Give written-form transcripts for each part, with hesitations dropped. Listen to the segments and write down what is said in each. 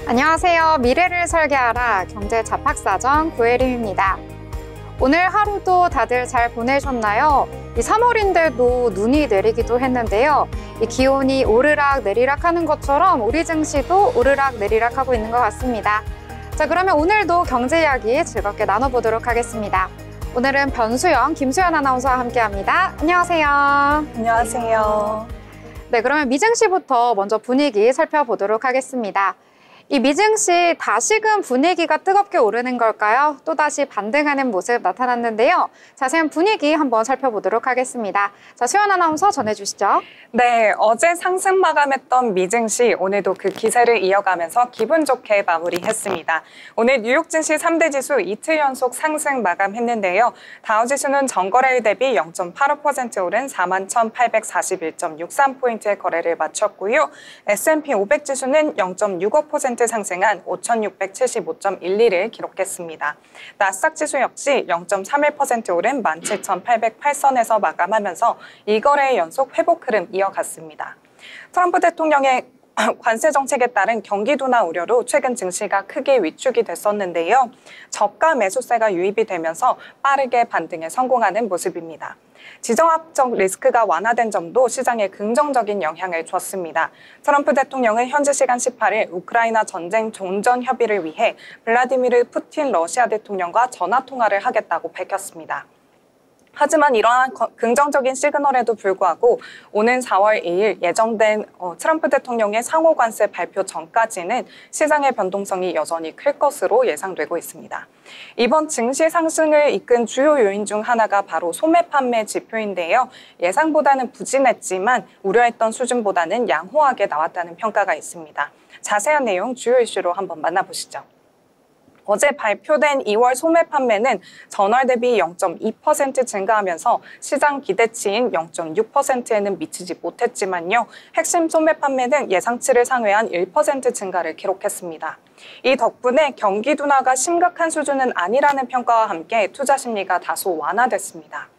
안녕하세요. 미래를 설계하라 경제 잡학사전 고혜림입니다. 오늘 하루도 다들 잘 보내셨나요? 이 3월인데도 눈이 내리기도 했는데요. 이 기온이 오르락 내리락 하는 것처럼 우리 증시도 오르락 내리락 하고 있는 것 같습니다. 자, 그러면 오늘도 경제 이야기 즐겁게 나눠보도록 하겠습니다. 오늘은 변수영, 김수연 아나운서와 함께합니다. 안녕하세요. 안녕하세요. 네, 그러면 미증시부터 먼저 분위기 살펴보도록 하겠습니다. 이 미증시 다시금 분위기가 뜨겁게 오르는 걸까요? 또다시 반등하는 모습 나타났는데요. 자세한 분위기 한번 살펴보도록 하겠습니다. 자, 수연 아나운서 전해주시죠. 네, 어제 상승 마감했던 미증시 오늘도 그 기세를 이어가면서 기분 좋게 마무리했습니다. 오늘 뉴욕 증시 3대 지수 이틀 연속 상승 마감했는데요. 다우지수는 전거래일 대비 0.85% 오른 41,841.63포인트의 거래를 마쳤고요. S&P 500 지수는 0.65% 상승한 5,675.12를 기록했습니다. 나스닥 지수 역시 0.31% 오른 17,808선에서 마감하면서 2거래의 연속 회복 흐름 이어갔습니다. 트럼프 대통령의 관세 정책에 따른 경기 둔화 우려로 최근 증시가 크게 위축이 됐었는데요. 저가 매수세가 유입이 되면서 빠르게 반등에 성공하는 모습입니다. 지정학적 리스크가 완화된 점도 시장에 긍정적인 영향을 줬습니다. 트럼프 대통령은 현지 시간 18일 우크라이나 전쟁 종전 협의를 위해 블라디미르 푸틴 러시아 대통령과 전화 통화를 하겠다고 밝혔습니다. 하지만 이러한 긍정적인 시그널에도 불구하고 오는 4월 2일 예정된 트럼프 대통령의 상호 관세 발표 전까지는 시장의 변동성이 여전히 클 것으로 예상되고 있습니다. 이번 증시 상승을 이끈 주요 요인 중 하나가 바로 소매 판매 지표인데요. 예상보다는 부진했지만 우려했던 수준보다는 양호하게 나왔다는 평가가 있습니다. 자세한 내용 주요 이슈로 한번 만나보시죠. 어제 발표된 2월 소매 판매는 전월 대비 0.2% 증가하면서 시장 기대치인 0.6%에는 미치지 못했지만요. 핵심 소매 판매는 예상치를 상회한 1% 증가를 기록했습니다. 이 덕분에 경기 둔화가 심각한 수준은 아니라는 평가와 함께 투자 심리가 다소 완화됐습니다.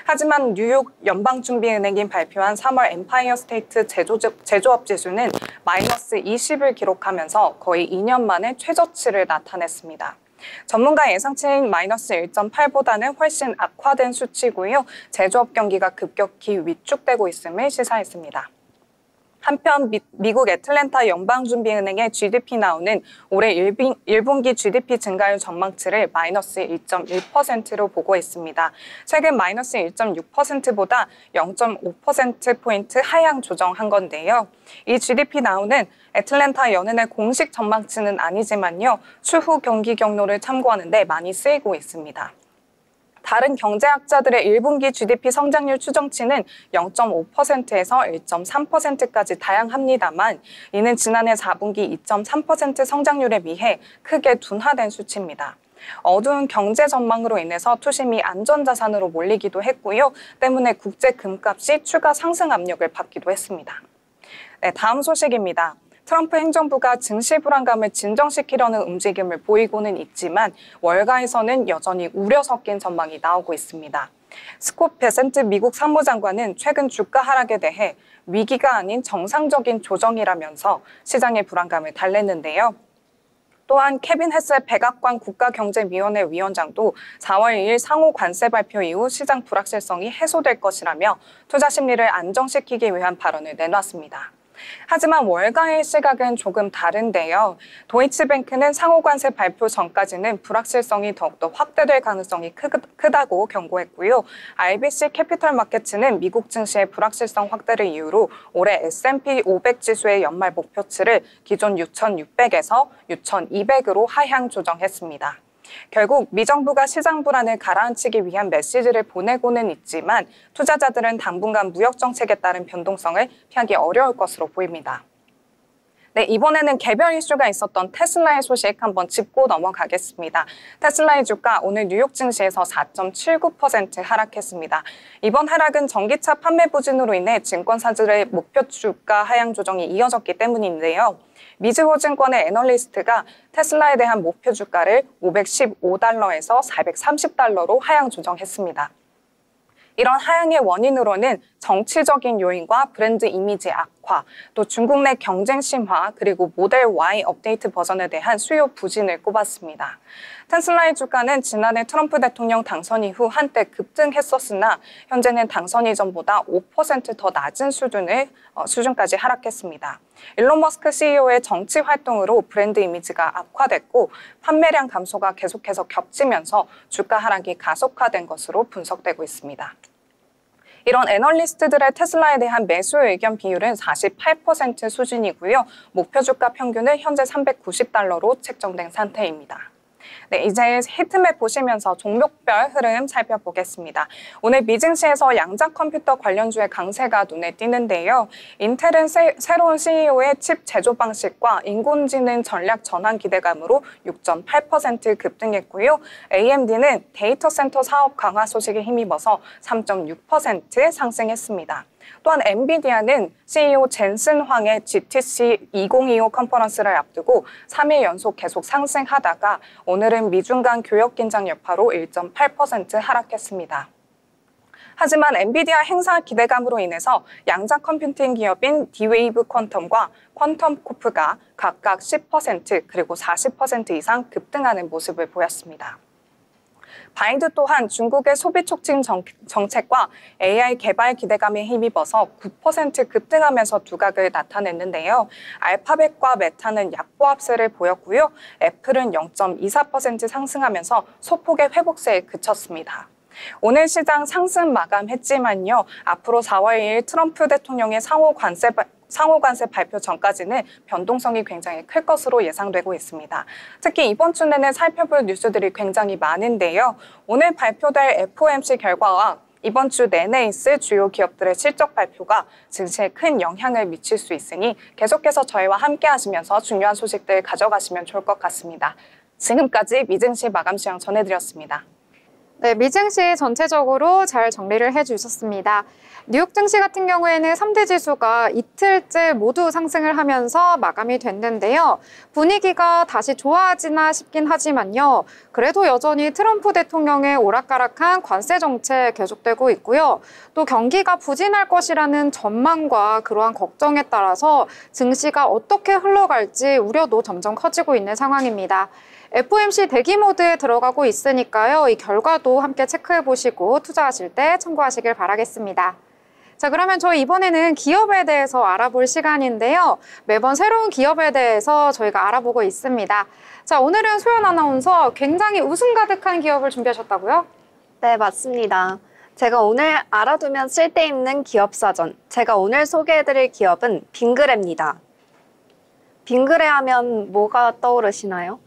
하지만 뉴욕 연방준비은행이 발표한 3월 엠파이어 스테이트 제조업 지수는 마이너스 20을 기록하면서 거의 2년 만에 최저치를 나타냈습니다. 전문가 예상치인 마이너스 1.8보다는 훨씬 악화된 수치고요. 제조업 경기가 급격히 위축되고 있음을 시사했습니다. 한편 미국 애틀랜타 연방준비은행의 GDP 나오는 올해 1분기 GDP 증가율 전망치를 마이너스 1.1%로 보고했습니다. 최근 마이너스 1.6%보다 0.5%포인트 하향 조정한 건데요. 이 GDP 나오는 애틀랜타 연은의 공식 전망치는 아니지만요. 추후 경기 경로를 참고하는 데 많이 쓰이고 있습니다. 다른 경제학자들의 1분기 GDP 성장률 추정치는 0.5%에서 1.3%까지 다양합니다만 이는 지난해 4분기 2.3% 성장률에 비해 크게 둔화된 수치입니다. 어두운 경제 전망으로 인해서 투심이 안전자산으로 몰리기도 했고요. 때문에 국제 금값이 추가 상승 압력을 받기도 했습니다. 네, 다음 소식입니다. 트럼프 행정부가 증시 불안감을 진정시키려는 움직임을 보이고는 있지만 월가에서는 여전히 우려 섞인 전망이 나오고 있습니다. 스콧 베센트 미국 상무장관은 최근 주가 하락에 대해 위기가 아닌 정상적인 조정이라면서 시장의 불안감을 달랬는데요. 또한 케빈 헤셀 백악관 국가경제위원회 위원장도 4월 2일 상호 관세 발표 이후 시장 불확실성이 해소될 것이라며 투자 심리를 안정시키기 위한 발언을 내놨습니다. 하지만 월가의 시각은 조금 다른데요. 도이치뱅크는 상호관세 발표 전까지는 불확실성이 더욱더 확대될 가능성이 크다고 경고했고요. RBC 캐피털 마켓츠는 미국 증시의 불확실성 확대를 이유로 올해 S&P 500 지수의 연말 목표치를 기존 6,600에서 6,200으로 하향 조정했습니다. 결국 미 정부가 시장 불안을 가라앉히기 위한 메시지를 보내고는 있지만 투자자들은 당분간 무역 정책에 따른 변동성을 피하기 어려울 것으로 보입니다. 네, 이번에는 개별 이슈가 있었던 테슬라의 소식 한번 짚고 넘어가겠습니다. 테슬라의 주가 오늘 뉴욕 증시에서 4.79% 하락했습니다. 이번 하락은 전기차 판매 부진으로 인해 증권사들의 목표 주가 하향 조정이 이어졌기 때문인데요. 미즈호증권의 애널리스트가 테슬라에 대한 목표 주가를 $515에서 $430로 하향 조정했습니다. 이런 하향의 원인으로는 정치적인 요인과 브랜드 이미지 악화, 또 중국 내 경쟁 심화, 그리고 모델 Y 업데이트 버전에 대한 수요 부진을 꼽았습니다. 테슬라의 주가는 지난해 트럼프 대통령 당선 이후 한때 급등했었으나 현재는 당선 이전보다 5% 더 낮은 수준까지 하락했습니다. 일론 머스크 CEO의 정치 활동으로 브랜드 이미지가 악화됐고 판매량 감소가 계속해서 겹치면서 주가 하락이 가속화된 것으로 분석되고 있습니다. 이런 애널리스트들의 테슬라에 대한 매수 의견 비율은 48% 수준이고요. 목표 주가 평균은 현재 $390로 책정된 상태입니다. 네, 이제 히트맵 보시면서 종목별 흐름 살펴보겠습니다. 오늘 미증시에서 양자 컴퓨터 관련주의 강세가 눈에 띄는데요. 인텔은 새로운 CEO의 칩 제조 방식과 인공지능 전략 전환 기대감으로 6.8% 급등했고요. AMD는 데이터 센터 사업 강화 소식에 힘입어서 3.6% 상승했습니다. 또한 엔비디아는 CEO 젠슨 황의 GTC 2025 컨퍼런스를 앞두고 3일 연속 계속 상승하다가 오늘은 미중 간 교역 긴장 여파로 1.8% 하락했습니다. 하지만 엔비디아 행사 기대감으로 인해서 양자 컴퓨팅 기업인 D-Wave 퀀텀과 퀀텀코프가 각각 10% 그리고 40% 이상 급등하는 모습을 보였습니다. 바이두 또한 중국의 소비 촉진 정책과 AI 개발 기대감에 힘입어서 9% 급등하면서 두각을 나타냈는데요. 알파벳과 메타는 약보합세를 보였고요. 애플은 0.24% 상승하면서 소폭의 회복세에 그쳤습니다. 오늘 시장 상승 마감했지만요. 앞으로 4월 2일 트럼프 대통령의 상호 관세 발표 전까지는 변동성이 굉장히 클 것으로 예상되고 있습니다. 특히 이번 주 내내 살펴볼 뉴스들이 굉장히 많은데요. 오늘 발표될 FOMC 결과와 이번 주 내내 있을 주요 기업들의 실적 발표가 증시에 큰 영향을 미칠 수 있으니 계속해서 저희와 함께 하시면서 중요한 소식들 가져가시면 좋을 것 같습니다. 지금까지 미증시 마감 시황 전해드렸습니다. 네, 미증시 전체적으로 잘 정리를 해주셨습니다. 뉴욕 증시 같은 경우에는 3대 지수가 이틀째 모두 상승을 하면서 마감이 됐는데요. 분위기가 다시 좋아지나 싶긴 하지만요. 그래도 여전히 트럼프 대통령의 오락가락한 관세 정책 계속되고 있고요. 또 경기가 부진할 것이라는 전망과 그러한 걱정에 따라서 증시가 어떻게 흘러갈지 우려도 점점 커지고 있는 상황입니다. FOMC 대기 모드에 들어가고 있으니까요. 이 결과도 함께 체크해보시고 투자하실 때 참고하시길 바라겠습니다. 자, 그러면 저희 이번에는 기업에 대해서 알아볼 시간인데요. 매번 새로운 기업에 대해서 저희가 알아보고 있습니다. 자, 오늘은 소연 아나운서 굉장히 웃음 가득한 기업을 준비하셨다고요? 네, 맞습니다. 제가 오늘 알아두면 쓸데있는 기업 사전. 제가 오늘 소개해드릴 기업은 빙그레입니다. 빙그레 하면 뭐가 떠오르시나요?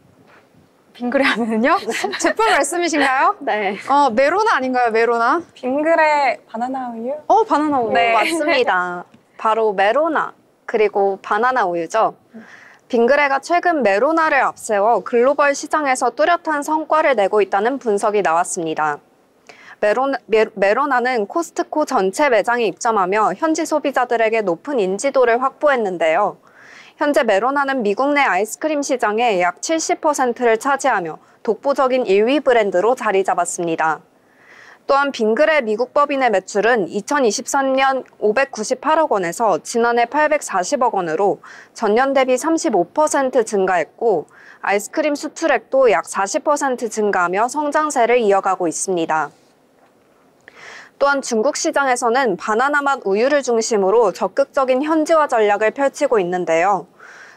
빙그레 하면은요? 제품 말씀이신가요? 네. 메로나 아닌가요? 메로나? 빙그레 바나나 우유? 바나나 우유. 네, 맞습니다. 바로 메로나, 그리고 바나나 우유죠. 빙그레가 최근 메로나를 앞세워 글로벌 시장에서 뚜렷한 성과를 내고 있다는 분석이 나왔습니다. 메로나는 코스트코 전체 매장에 입점하며 현지 소비자들에게 높은 인지도를 확보했는데요. 현재 메로나는 미국 내 아이스크림 시장의 약 70%를 차지하며 독보적인 1위 브랜드로 자리 잡았습니다. 또한 빙그레 미국 법인의 매출은 2023년 598억 원에서 지난해 840억 원으로 전년 대비 35% 증가했고 아이스크림 수출액도 약 40% 증가하며 성장세를 이어가고 있습니다. 또한 중국 시장에서는 바나나 맛 우유를 중심으로 적극적인 현지화 전략을 펼치고 있는데요.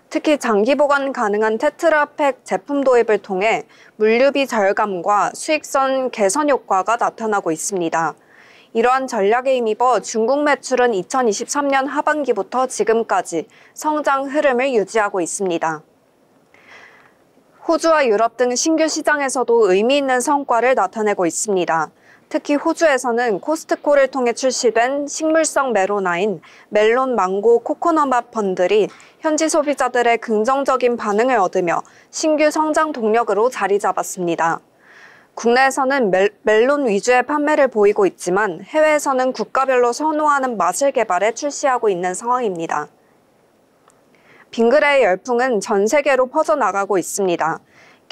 특히 장기 보관 가능한 테트라팩 제품 도입을 통해 물류비 절감과 수익성 개선 효과가 나타나고 있습니다. 이러한 전략에 힘입어 중국 매출은 2023년 하반기부터 지금까지 성장 흐름을 유지하고 있습니다. 호주와 유럽 등 신규 시장에서도 의미 있는 성과를 나타내고 있습니다. 특히 호주에서는 코스트코를 통해 출시된 식물성 메로나인 멜론 망고 코코넛 맛 번들이 현지 소비자들의 긍정적인 반응을 얻으며 신규 성장 동력으로 자리 잡았습니다. 국내에서는 멜론 위주의 판매를 보이고 있지만 해외에서는 국가별로 선호하는 맛을 개발해 출시하고 있는 상황입니다. 빙그레의 열풍은 전 세계로 퍼져나가고 있습니다.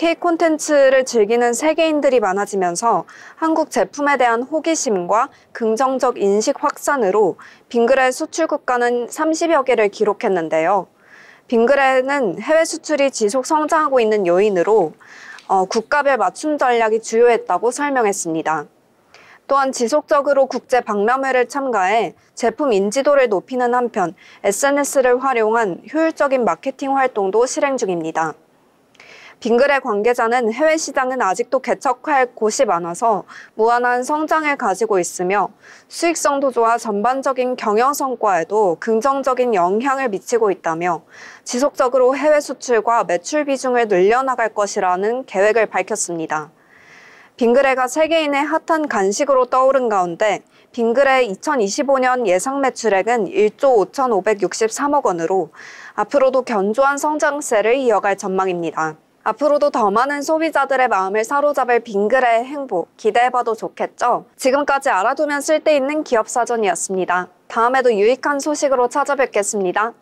K 콘텐츠를 즐기는 세계인들이 많아지면서 한국 제품에 대한 호기심과 긍정적 인식 확산으로 빙그레 수출 국가는 30여 개를 기록했는데요. 빙그레는 해외 수출이 지속 성장하고 있는 요인으로 국가별 맞춤 전략이 주요했다고 설명했습니다. 또한 지속적으로 국제 박람회를 참가해 제품 인지도를 높이는 한편 SNS를 활용한 효율적인 마케팅 활동도 실행 중입니다. 빙그레 관계자는 해외 시장은 아직도 개척할 곳이 많아서 무한한 성장을 가지고 있으며 수익성도 좋아 전반적인 경영 성과에도 긍정적인 영향을 미치고 있다며 지속적으로 해외 수출과 매출 비중을 늘려나갈 것이라는 계획을 밝혔습니다. 빙그레가 세계인의 핫한 간식으로 떠오른 가운데 빙그레 2025년 예상 매출액은 1조 5,563억 원으로 앞으로도 견조한 성장세를 이어갈 전망입니다. 앞으로도 더 많은 소비자들의 마음을 사로잡을 빙그레의 행보 기대해봐도 좋겠죠? 지금까지 알아두면 쓸데있는 기업사전이었습니다. 다음에도 유익한 소식으로 찾아뵙겠습니다.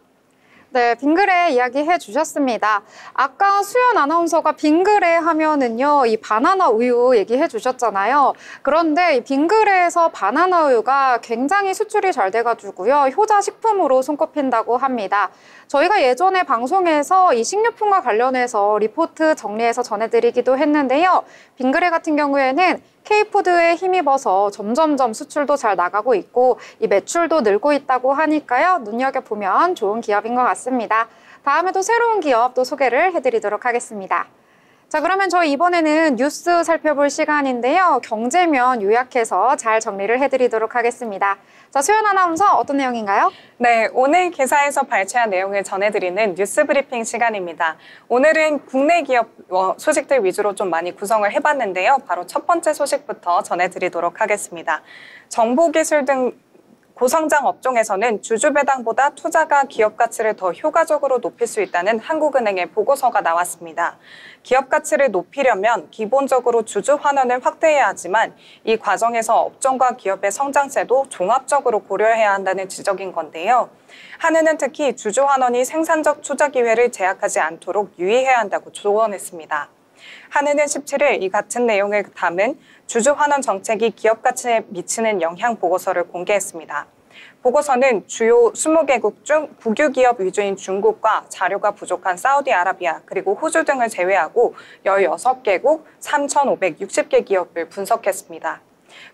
네, 빙그레 이야기해 주셨습니다. 아까 수연 아나운서가 빙그레 하면은요, 이 바나나 우유 얘기해 주셨잖아요. 그런데 이 빙그레에서 바나나 우유가 굉장히 수출이 잘 돼가지고요, 효자 식품으로 손꼽힌다고 합니다. 저희가 예전에 방송에서 이 식료품과 관련해서 리포트 정리해서 전해드리기도 했는데요. 빙그레 같은 경우에는 K푸드에 힘입어서 점점점 수출도 잘 나가고 있고 이 매출도 늘고 있다고 하니까요. 눈여겨보면 좋은 기업인 것 같습니다. 다음에도 새로운 기업 또 소개를 해드리도록 하겠습니다. 자, 그러면 저희 이번에는 뉴스 살펴볼 시간인데요. 경제면 요약해서 잘 정리를 해드리도록 하겠습니다. 자, 수연 아나운서 어떤 내용인가요? 네, 오늘 기사에서 발췌한 내용을 전해드리는 뉴스 브리핑 시간입니다. 오늘은 국내 기업 소식들 위주로 좀 많이 구성을 해봤는데요. 바로 첫 번째 소식부터 전해드리도록 하겠습니다. 정보기술 등 고성장 업종에서는 주주배당보다 투자가 기업 가치를 더 효과적으로 높일 수 있다는 한국은행의 보고서가 나왔습니다. 기업 가치를 높이려면 기본적으로 주주 환원을 확대해야 하지만 이 과정에서 업종과 기업의 성장세도 종합적으로 고려해야 한다는 지적인 건데요. 한은은 특히 주주 환원이 생산적 투자 기회를 제약하지 않도록 유의해야 한다고 조언했습니다. 한은은 17일 이 같은 내용을 담은 주주 환원 정책이 기업 가치에 미치는 영향 보고서를 공개했습니다. 보고서는 주요 20개국 중 국유 기업 위주인 중국과 자료가 부족한 사우디아라비아 그리고 호주 등을 제외하고 16개국 3,560개 기업을 분석했습니다.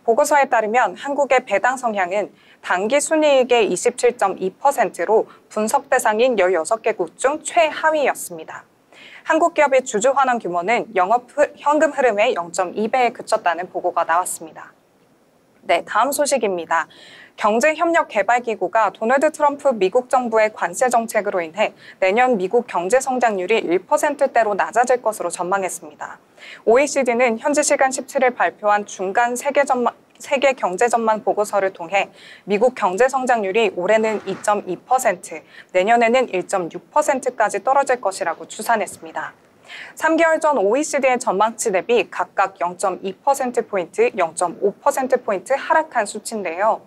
보고서에 따르면 한국의 배당 성향은 당기 순이익의 27.2%로 분석 대상인 16개국 중 최하위였습니다. 한국 기업의 주주 환원 규모는 영업 현금 흐름의 0.2배에 그쳤다는 보고가 나왔습니다. 네, 다음 소식입니다. 경제협력개발기구가 도널드 트럼프 미국 정부의 관세 정책으로 인해 내년 미국 경제 성장률이 1%대로 낮아질 것으로 전망했습니다. OECD는 현지 시간 17일 발표한 중간 세계 경제 전망 보고서를 통해 미국 경제 성장률이 올해는 2.2%, 내년에는 1.6%까지 떨어질 것이라고 추산했습니다. 3개월 전 OECD의 전망치 대비 각각 0.2%포인트, 0.5%포인트 하락한 수치인데요.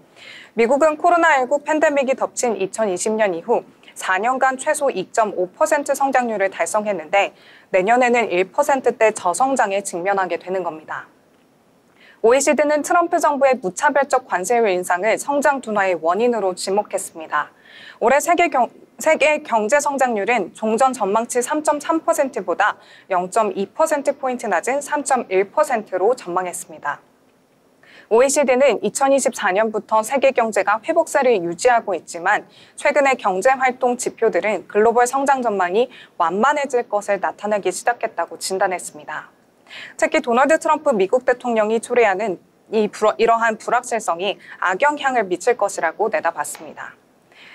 미국은 코로나19 팬데믹이 덮친 2020년 이후 4년간 최소 2.5% 성장률을 달성했는데 내년에는 1%대 저성장에 직면하게 되는 겁니다. OECD는 트럼프 정부의 무차별적 관세율 인상을 성장 둔화의 원인으로 지목했습니다. 올해 세계 경제 성장률은 종전 전망치 3.3%보다 0.2%포인트 낮은 3.1%로 전망했습니다. OECD는 2024년부터 세계 경제가 회복세를 유지하고 있지만 최근의 경제활동 지표들은 글로벌 성장 전망이 완만해질 것을 나타내기 시작했다고 진단했습니다. 특히 도널드 트럼프 미국 대통령이 초래하는 이러한 불확실성이 악영향을 미칠 것이라고 내다봤습니다.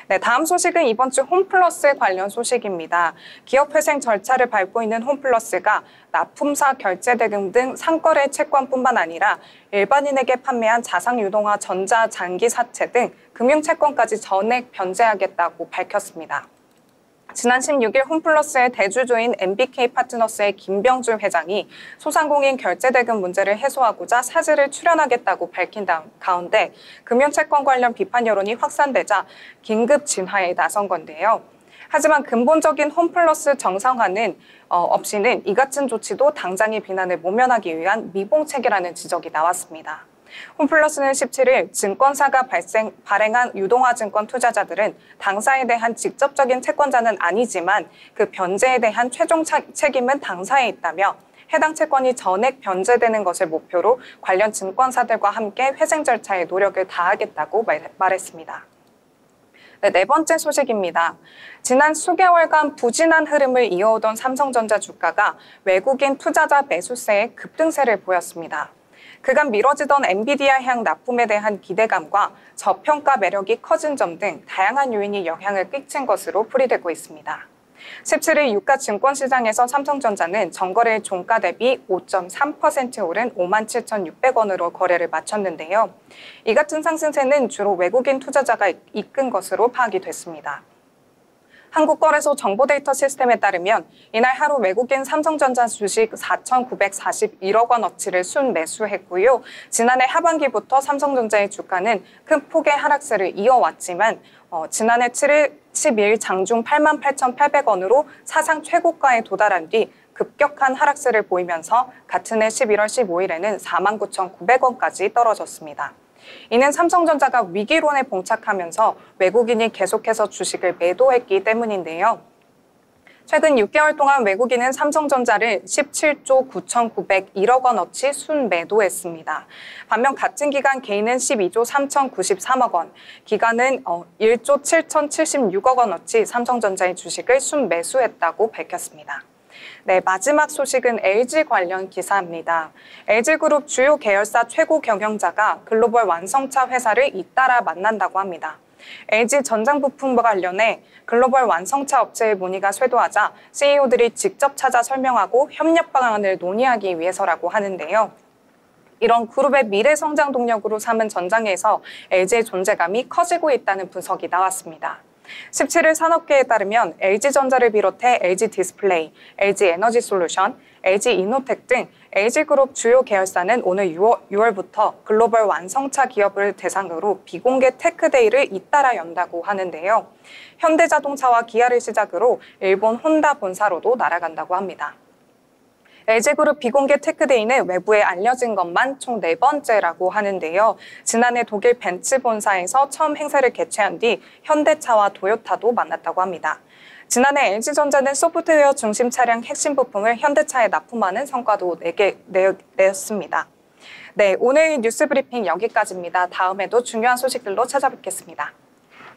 네, 다음 소식은 이번 주 홈플러스 관련 소식입니다. 기업회생 절차를 밟고 있는 홈플러스가 납품사 결제대금 등 상거래 채권뿐만 아니라 일반인에게 판매한 자산유동화 전자장기 사채 등 금융채권까지 전액 변제하겠다고 밝혔습니다. 지난 16일 홈플러스의 대주주인 MBK 파트너스의 김병준 회장이 소상공인 결제대금 문제를 해소하고자 사직을 출연하겠다고 밝힌 가운데 금융채권 관련 비판 여론이 확산되자 긴급 진화에 나선 건데요. 하지만 근본적인 홈플러스 정상화는 없이는 이 같은 조치도 당장의 비난을 모면하기 위한 미봉책이라는 지적이 나왔습니다. 홈플러스는 17일 증권사가 발행한 유동화증권 투자자들은 당사에 대한 직접적인 채권자는 아니지만 그 변제에 대한 최종 책임은 당사에 있다며 해당 채권이 전액 변제되는 것을 목표로 관련 증권사들과 함께 회생 절차에 노력을 다하겠다고 말했습니다. 네 번째 소식입니다. 지난 수개월간 부진한 흐름을 이어오던 삼성전자 주가가 외국인 투자자 매수세에 급등세를 보였습니다. 그간 미뤄지던 엔비디아 향 납품에 대한 기대감과 저평가 매력이 커진 점 등 다양한 요인이 영향을 끼친 것으로 풀이되고 있습니다. 17일 유가 증권시장에서 삼성전자는 전거래 종가 대비 5.3% 오른 57,600원으로 거래를 마쳤는데요. 이 같은 상승세는 주로 외국인 투자자가 이끈 것으로 파악이 됐습니다. 한국거래소 정보데이터 시스템에 따르면 이날 하루 외국인 삼성전자 주식 4,941억 원어치를 순매수했고요. 지난해 하반기부터 삼성전자의 주가는 큰 폭의 하락세를 이어왔지만 지난해 12일 장중 88,800원으로 사상 최고가에 도달한 뒤 급격한 하락세를 보이면서 같은 해 11월 15일에는 49,900원까지 떨어졌습니다. 이는 삼성전자가 위기론에 봉착하면서 외국인이 계속해서 주식을 매도했기 때문인데요. 최근 6개월 동안 외국인은 삼성전자를 17조 9,901억 원어치 순매도했습니다. 반면 같은 기간 개인은 12조 3,093억 원, 기관은 1조 7,076억 원어치 삼성전자의 주식을 순매수했다고 밝혔습니다. 네, 마지막 소식은 LG 관련 기사입니다. LG그룹 주요 계열사 최고 경영자가 글로벌 완성차 회사를 잇따라 만난다고 합니다. LG 전장부품과 관련해 글로벌 완성차 업체의 문의가 쇄도하자 CEO들이 직접 찾아 설명하고 협력 방안을 논의하기 위해서라고 하는데요. 이런 그룹의 미래 성장 동력으로 삼은 전장에서 LG의 존재감이 커지고 있다는 분석이 나왔습니다. 17일 산업계에 따르면 LG전자를 비롯해 LG디스플레이, LG에너지솔루션, LG이노텍 등 LG그룹 주요 계열사는 오늘 6월부터 글로벌 완성차 기업을 대상으로 비공개 테크데이를 잇따라 연다고 하는데요. 현대자동차와 기아를 시작으로 일본 혼다 본사로도 날아간다고 합니다. LG그룹 비공개 테크데이는 외부에 알려진 것만 총 4번째라고 하는데요. 지난해 독일 벤츠 본사에서 처음 행사를 개최한 뒤 현대차와 도요타도 만났다고 합니다. 지난해 LG전자는 소프트웨어 중심 차량 핵심 부품을 현대차에 납품하는 성과도 내었습니다. 네, 오늘 뉴스 브리핑 여기까지입니다. 다음에도 중요한 소식들로 찾아뵙겠습니다.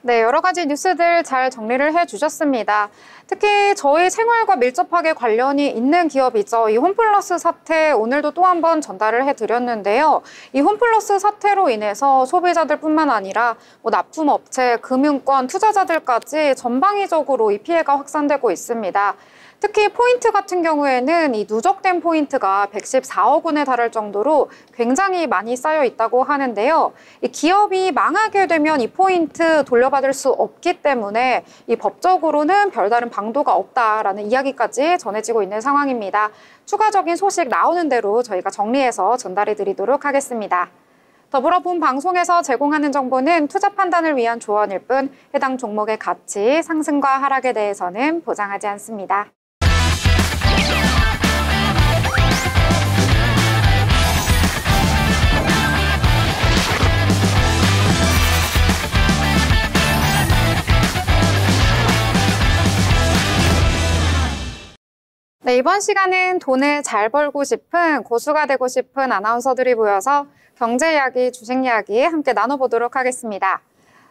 네, 여러 가지 뉴스들 잘 정리를 해주셨습니다. 특히 저희 생활과 밀접하게 관련이 있는 기업이죠. 이 홈플러스 사태 오늘도 또 한 번 전달을 해드렸는데요. 이 홈플러스 사태로 인해서 소비자들뿐만 아니라 납품업체, 금융권, 투자자들까지 전방위적으로 이 피해가 확산되고 있습니다. 특히 포인트 같은 경우에는 이 누적된 포인트가 114억 원에 달할 정도로 굉장히 많이 쌓여 있다고 하는데요. 이 기업이 망하게 되면 이 포인트 돌려받을 수 없기 때문에 이 법적으로는 별다른 방도가 없다라는 이야기까지 전해지고 있는 상황입니다. 추가적인 소식 나오는 대로 저희가 정리해서 전달해 드리도록 하겠습니다. 더불어 본 방송에서 제공하는 정보는 투자 판단을 위한 조언일 뿐 해당 종목의 가치, 상승과 하락에 대해서는 보장하지 않습니다. 네, 이번 시간은 돈을 잘 벌고 싶은 고수가 되고 싶은 아나운서들이 모여서 경제 이야기, 주식 이야기 함께 나눠보도록 하겠습니다.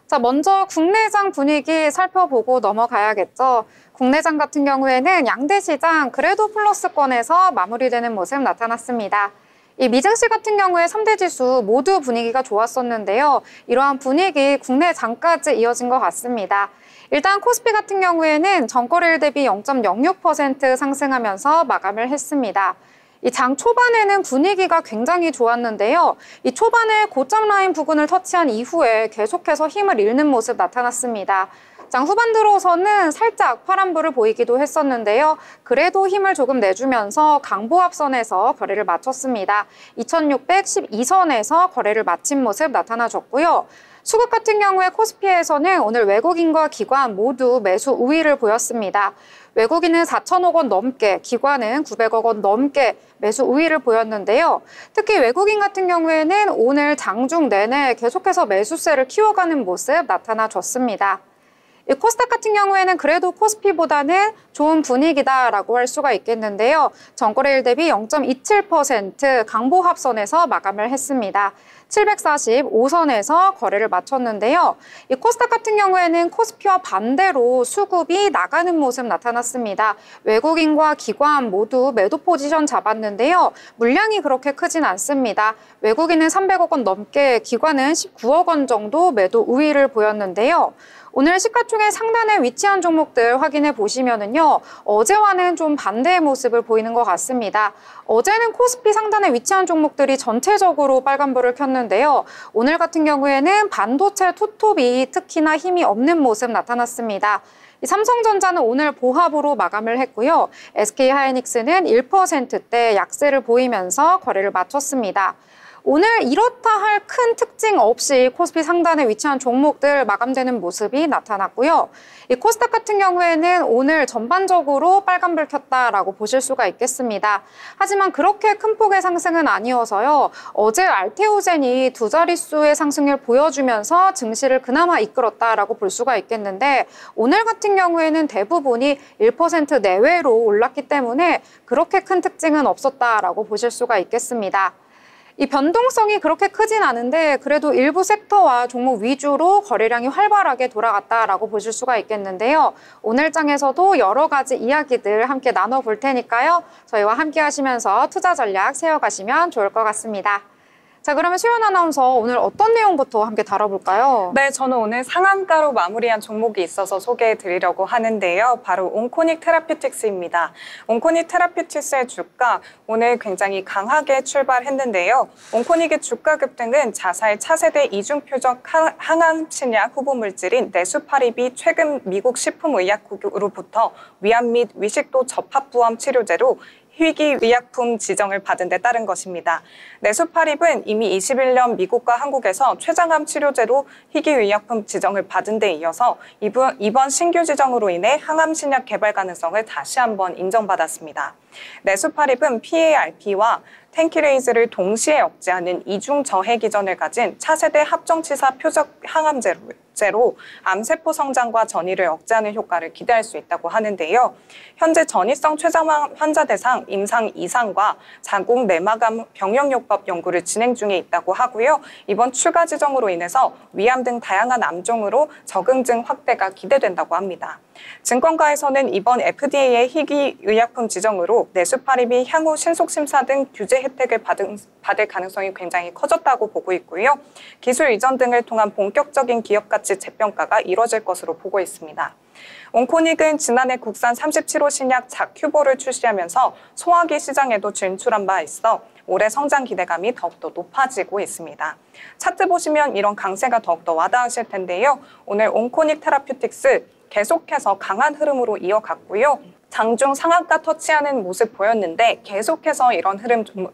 자, 먼저 국내장 분위기 살펴보고 넘어가야겠죠. 국내장 같은 경우에는 양대 시장 그래도 플러스권에서 마무리되는 모습 나타났습니다. 이 미증시 같은 경우에 3대 지수 모두 분위기가 좋았었는데요. 이러한 분위기 국내 장까지 이어진 것 같습니다. 일단 코스피 같은 경우에는 전거래일 대비 0.06% 상승하면서 마감을 했습니다. 이 장 초반에는 분위기가 굉장히 좋았는데요. 이 초반에 고점 라인 부근을 터치한 이후에 계속해서 힘을 잃는 모습 나타났습니다. 장 후반 들어서는 살짝 파란불을 보이기도 했었는데요. 그래도 힘을 조금 내주면서 강보합선에서 거래를 마쳤습니다. 2612선에서 거래를 마친 모습 나타나줬고요. 수급 같은 경우에 코스피에서는 오늘 외국인과 기관 모두 매수 우위를 보였습니다. 외국인은 4천억 원 넘게, 기관은 900억 원 넘게 매수 우위를 보였는데요. 특히 외국인 같은 경우에는 오늘 장중 내내 계속해서 매수세를 키워가는 모습 나타나줬습니다. 이 코스닥 같은 경우에는 그래도 코스피보다는 좋은 분위기다라고 할 수가 있겠는데요. 전거래일 대비 0.27% 강보합선에서 마감을 했습니다. 745선에서 거래를 마쳤는데요. 이 코스닥 같은 경우에는 코스피와 반대로 수급이 나가는 모습 나타났습니다. 외국인과 기관 모두 매도 포지션 잡았는데요. 물량이 그렇게 크진 않습니다. 외국인은 300억 원 넘게, 기관은 19억 원 정도 매도 우위를 보였는데요. 오늘 시가총액 상단에 위치한 종목들 확인해 보시면은요, 어제와는 좀 반대의 모습을 보이는 것 같습니다. 어제는 코스피 상단에 위치한 종목들이 전체적으로 빨간불을 켰는데요. 오늘 같은 경우에는 반도체 투톱이 특히나 힘이 없는 모습 나타났습니다. 삼성전자는 오늘 보합으로 마감을 했고요. SK하이닉스는 1%대 약세를 보이면서 거래를 마쳤습니다. 오늘 이렇다 할 큰 특징 없이 코스피 상단에 위치한 종목들 마감되는 모습이 나타났고요. 이 코스닥 같은 경우에는 오늘 전반적으로 빨간불 켰다라고 보실 수가 있겠습니다. 하지만 그렇게 큰 폭의 상승은 아니어서요. 어제 알테오젠이 두 자릿수의 상승률 보여주면서 증시를 그나마 이끌었다라고 볼 수가 있겠는데, 오늘 같은 경우에는 대부분이 1% 내외로 올랐기 때문에 그렇게 큰 특징은 없었다라고 보실 수가 있겠습니다. 이 변동성이 그렇게 크진 않은데 그래도 일부 섹터와 종목 위주로 거래량이 활발하게 돌아갔다라고 보실 수가 있겠는데요. 오늘 장에서도 여러 가지 이야기들 함께 나눠볼 테니까요. 저희와 함께 하시면서 투자 전략 세워가시면 좋을 것 같습니다. 자, 그러면 수연 아나운서 오늘 어떤 내용부터 함께 다뤄볼까요? 네, 저는 오늘 상한가로 마무리한 종목이 있어서 소개해 드리려고 하는데요. 바로 온코닉 테라퓨틱스입니다. 온코닉 테라퓨틱스의 주가 오늘 굉장히 강하게 출발했는데요. 온코닉의 주가 급등은 자사의 차세대 이중표적 항암 신약 후보 물질인 네수파립이 최근 미국 식품의약국으로부터 위암 및 위식도 접합부암 치료제로 희귀의약품 지정을 받은 데 따른 것입니다. 네수파립은 이미 21년 미국과 한국에서 췌장암 치료제로 희귀의약품 지정을 받은 데 이어서 이번 신규 지정으로 인해 항암 신약 개발 가능성을 다시 한번 인정받았습니다. 네수파립은 PARP와 텐키레이즈를 동시에 억제하는 이중 저해 기전을 가진 차세대 합정치사 표적 항암제로 암세포 성장과 전이를 억제하는 효과를 기대할 수 있다고 하는데요. 현재 전이성 췌장암 환자 대상 임상 2상과 자궁 내막암 병용요법 연구를 진행 중에 있다고 하고요. 이번 추가 지정으로 인해서 위암 등 다양한 암종으로 적응증 확대가 기대된다고 합니다. 증권가에서는 이번 FDA의 희귀의약품 지정으로 네수파립이 향후 신속심사 등 규제 혜택을 받을 가능성이 굉장히 커졌다고 보고 있고요. 기술 이전 등을 통한 본격적인 기업 가치 재평가가 이뤄질 것으로 보고 있습니다. 온코닉은 지난해 국산 37호 신약 자큐보를 출시하면서 소화기 시장에도 진출한 바 있어 올해 성장 기대감이 더욱더 높아지고 있습니다. 차트 보시면 이런 강세가 더욱더 와닿으실 텐데요. 오늘 온코닉 테라퓨틱스 계속해서 강한 흐름으로 이어갔고요. 장중 상한가 터치하는 모습 보였는데 계속해서 이런 흐름 좀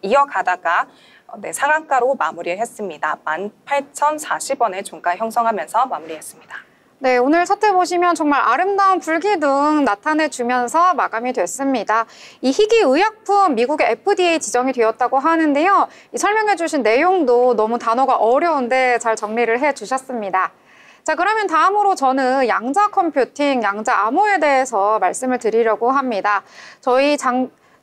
이어가다가 상한가로 마무리했습니다. 18,040원의 종가 형성하면서 마무리했습니다. 네, 오늘 차트 보시면 정말 아름다운 불기둥 나타내주면서 마감이 됐습니다. 이 희귀의약품 미국의 FDA 지정이 되었다고 하는데요. 이 설명해주신 내용도 너무 단어가 어려운데 잘 정리를 해주셨습니다. 자, 그러면 다음으로 저는 양자 컴퓨팅, 양자 암호에 대해서 말씀을 드리려고 합니다. 저희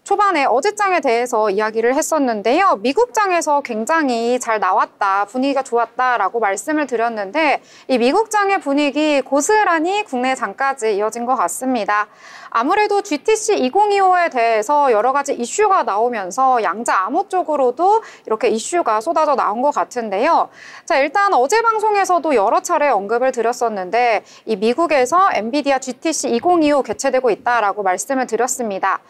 초반에 어제장에 대해서 이야기를 했었는데요. 미국장에서 굉장히 잘 나왔다, 분위기가 좋았다라고 말씀을 드렸는데 이 미국장의 분위기 고스란히 국내 장까지 이어진 것 같습니다. 아무래도 GTC 2025에 대해서 여러 가지 이슈가 나오면서 양자 암호 쪽으로도 이렇게 이슈가 쏟아져 나온 것 같은데요. 자, 일단 어제 방송에서도 여러 차례 언급을 드렸었는데 이 미국에서 엔비디아 GTC 2025 개최되고 있다라고 말씀을 드렸습니다.